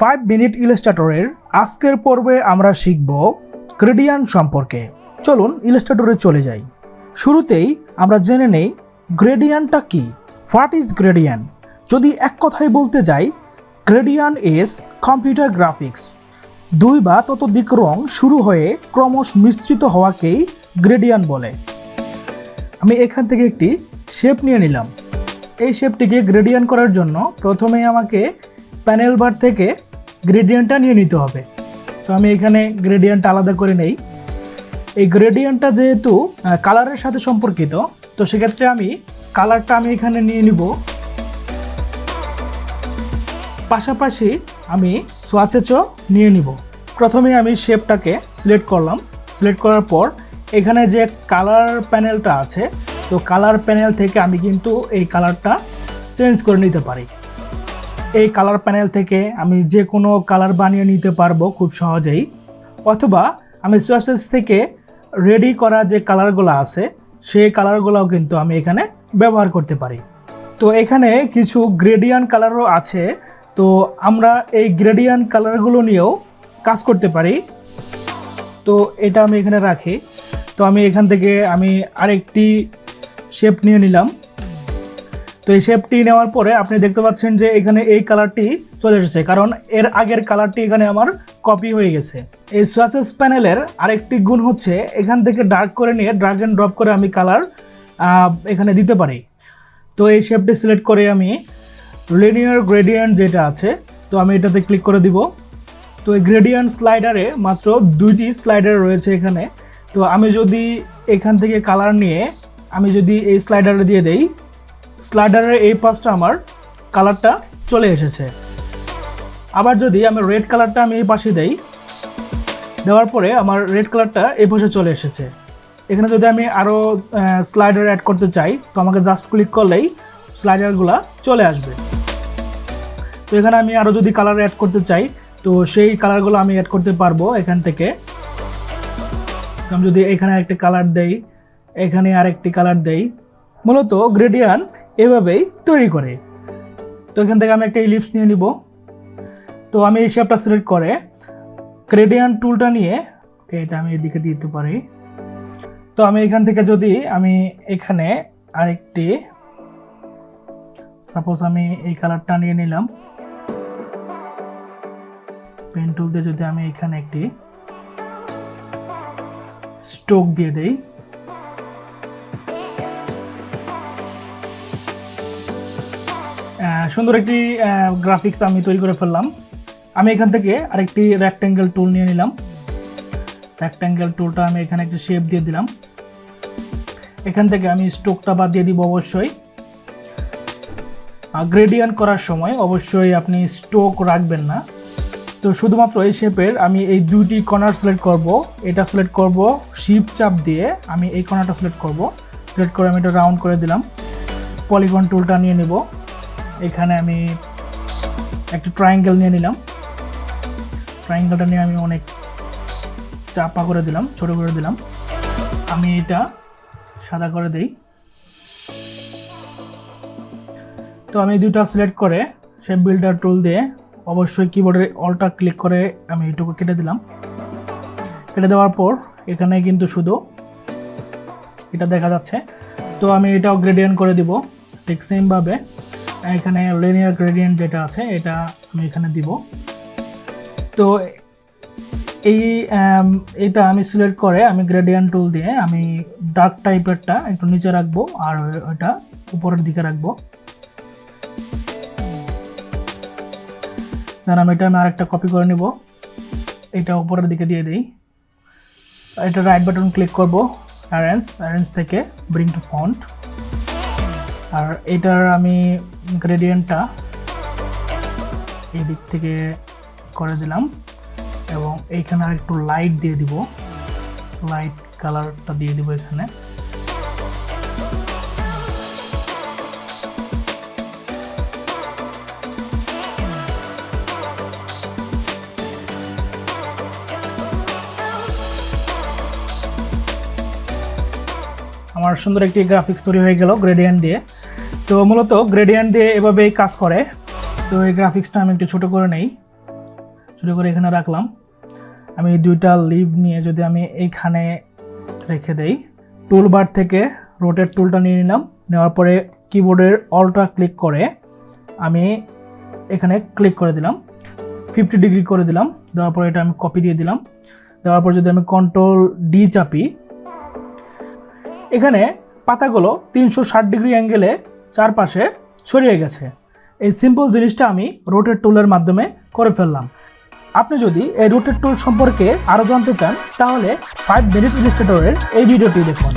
5 minute ইলাস্ট্রেটরের আজকের পর্বে আমরা শিখব গ্রেডিয়েন্ট সম্পর্কে। চলুন ইলাস্ট্রেটরে চলে যাই। শুরুতেই আমরা জেনে নেই গ্রেডিয়েন্টটা কি। What is gradient? যদি এক কথায় বলতে যাই, গ্রেডিয়েন্ট ইজ কম্পিউটার গ্রাফিক্স। দুই বা ততোধিক রং শুরু হয়ে ক্রমশ মিশ্রিত হওয়াকেই গ্রেডিয়েন্ট বলে। আমি এখান থেকে একটি শেপ নিয়ে নিলাম। এই শেপটিকে গ্রেডিয়েন্ট করার জন্য প্রথমেই আমাকে প্যানেল বার থেকে গ্রেডিয়েন্টটা নিয়ে নিতে হবে। তো আমি এখানে গ্রেডিয়েন্টটা আলাদা করে নেই। এই গ্রেডিয়েন্টটা যেহেতু কালারের সাথে সম্পর্কিত, তো সেক্ষেত্রে আমি কালারটা এখানে নিয়ে নিব। পাশাপাশি আমি সোয়াচেচও নিয়ে নিব। প্রথমে আমি শেপটাকে সিলেক্ট করলাম। সিলেক্ট করার পর এখানে যে কালার প্যানেলটা আছে, তো কালার প্যানেল থেকে আমি কিন্তু এই কালারটা চেঞ্জ করে নিতে পারি। এই কালার প্যানেল থেকে আমি যে কোনো কালার বানিয়ে নিতে পারবো খুব সহজেই, অথবা আমি সোয়াচেস থেকে রেডি করা যে কালারগুলো আছে সেই কালারগুলোও কিন্তু আমি এখানে ব্যবহার করতে পারি। তো এখানে কিছু গ্রেডিয়েন্ট কালারও আছে, তো আমরা এই গ্রেডিয়েন্ট কালারগুলো নিয়েও কাজ করতে পারি। তো এটা আমি এখানে রাখি। তো আমি এখান থেকে আরেকটি শেপ নিয়ে নিলাম। তো এই শেপটি নেওয়ার পরে আপনি দেখতে পাচ্ছেন যে এখানে এই কালারটি চলে এসেছে, কারণ এর আগের কালারটি এখানে আমার কপি হয়ে গেছে। এই সোয়াচেস প্যানেলের আরেকটি গুণ হচ্ছে এখান থেকে ডার্ক করে নিয়ে ড্র্যাগ এন্ড ড্রপ করে আমি কালার এখানে দিতে পারি। তো এই শেপটি সিলেক্ট করে আমি লিনিয়ার গ্রেডিয়েন্ট যেটা আছে, তো আমি এটাতে ক্লিক করে দিব। তো এই গ্রেডিয়েন্ট স্লাইডারে মাত্র 2টি স্লাইডার রয়েছে এখানে। তো আমি যদি এখান থেকে কালার নিয়ে আমি যদি এই স্লাইডারে দিয়ে দেই, স্লাইডারের এই পাশটা আমার কালারটা চলে এসেছে। আবার যদি আমি রেড কালারটা এই পাশে দেই, দেওয়ার পরে আমার রেড কালারটা এই পাশে চলে এসেছে। এখানে যদি আমি আরও স্লাইডার অ্যাড করতে চাই, তো আমাকে জাস্ট ক্লিক করলেই স্লাইডারগুলো চলে আসবে। তো এখানে আমি আরও যদি কালার অ্যাড করতে চাই, তো সেই কালারগুলো আমি অ্যাড করতে পারবো এখান থেকে। আমি যদি এখানে আরেকটি কালার দেই, এখানে আরেকটি কালার দেই, মূলত গ্রেডিয়েন্ট এভাবেই তৈরি করে। তো এখান থেকে আমি একটা ইলিপস নিয়ে নিব। তো আমি এই শেপটা সিলেক্ট করে গ্রেডিয়েন্ট টুলটা নিয়ে এটা আমি এদিকে দিতে পারি। তো আমি এখান থেকে যদি এখানে আরেকটি, সাপোজ আমি এই কালারটা নিয়ে নিলাম, পেন টুল দিয়ে যদি আমি এখানে একটি স্ট্রোক দিয়ে দেই, সুন্দর একটি গ্রাফিক্স আমি তৈরি করে ফেললাম। আমি এখান থেকে আরেকটি রেক্ট্যাঙ্গেল টুল নিয়ে নিলাম। রেক্ট্যাঙ্গেল টুলটা আমি এখানে একটি শেপ দিয়ে দিলাম। এখান থেকে আমি স্ট্রোকটা বাদ দিয়ে দিব। অবশ্যই গ্রেডিয়েন্ট করার সময় অবশ্যই আপনি স্ট্রোক রাখবেন না। তো শুধুমাত্র এই শেপের আমি এই 2টি কর্নার সিলেক্ট করব। এটা সিলেক্ট করব, শিফট চাপ দিয়ে আমি এই কর্নারটা সিলেক্ট করব। সিলেক্ট করে আমি এটা রাউন্ড করে দিলাম। পলিগন টুলটা নিয়ে নেব। এখানে আমি একটা ট্রায়াঙ্গেল নিয়ে নিলাম। ট্রায়াঙ্গেলটা নিয়ে আমি অনেক চাপা করে দিলাম, ছোট করে দিলাম। আমি এটা সাদা করে দেই। তো আমি দুটো সিলেক্ট করে শেপ বিল্ডার টুল দিয়ে অবশ্যই কিবোর্ডের অলটা ক্লিক করে আমি এটুকু কেটে দিলাম। কেটে দেওয়ার পর এখানে কিন্তু শুধু এটা দেখা যাচ্ছে। তো আমি এটাও গ্রেডিয়েন্ট করে দিব ঠিক সেমভাবে। এখানে লিনিয়ার গ্রেডিয়েন্ট যেটা আছে এটা আমি এখানে দিব। তো এটা আমি সিলেক্ট করে আমি গ্রেডিয়েন্ট টুল দিয়ে আমি ডার্ক টাইপেরটা একটু নিচে রাখবো আর ওইটা উপরের দিকে রাখবো। দেন আমি আরেকটা কপি করে নিব, এটা উপরের দিকে দিয়ে দিই। এটা রাইট বাটন ক্লিক করব, অ্যারেঞ্জ থেকে ব্রিং টু ফন্ট। আর এটার আমি গ্রেডিয়েন্টটা এই দিক থেকে করে দিলাম এবং এইখানে আর একটু লাইট দিয়ে দিব, লাইট কালারটা দিয়ে দিব এখানে। আমার সুন্দর একটি গ্রাফিক্স তৈরি হয়ে গেল গ্রেডিয়েন্ট দিয়ে। তো মূলত গ্রেডিয়েন্ট দিয়ে এভাবেই কাজ করে। তো এই গ্রাফিক্সটা আমি একটু ছোট করে নেই। শুরু করে এখানে রাখলাম। আমি দুইটা লিভ নিয়ে যদি আমি এইখানে রেখে দেই, টুলবার থেকে রোটেট টুলটা নিয়ে নিলাম। নেওয়ার পরে কিবোর্ডের অল্টা ক্লিক করে আমি এখানে ক্লিক করে দিলাম, 50 ডিগ্রি করে দিলাম। দেওয়ার পরে এটা আমি কপি দিয়ে দিলাম। দেওয়ার পর যদি আমি কন্ট্রোল ডি চাপি, এখানে পাতাগুলো 360 ডিগ্রি অ্যাঙ্গেলে চারপাশে ছড়িয়ে গেছে। এই সিম্পল জিনিসটা আমি রোটেট টুলের মাধ্যমে করে ফেললাম। আপনি যদি এই রোটেট টুল সম্পর্কে আরও জানতে চান তাহলে 5 মিনিট ইলাস্ট্রেটরের এই ভিডিওটি দেখুন।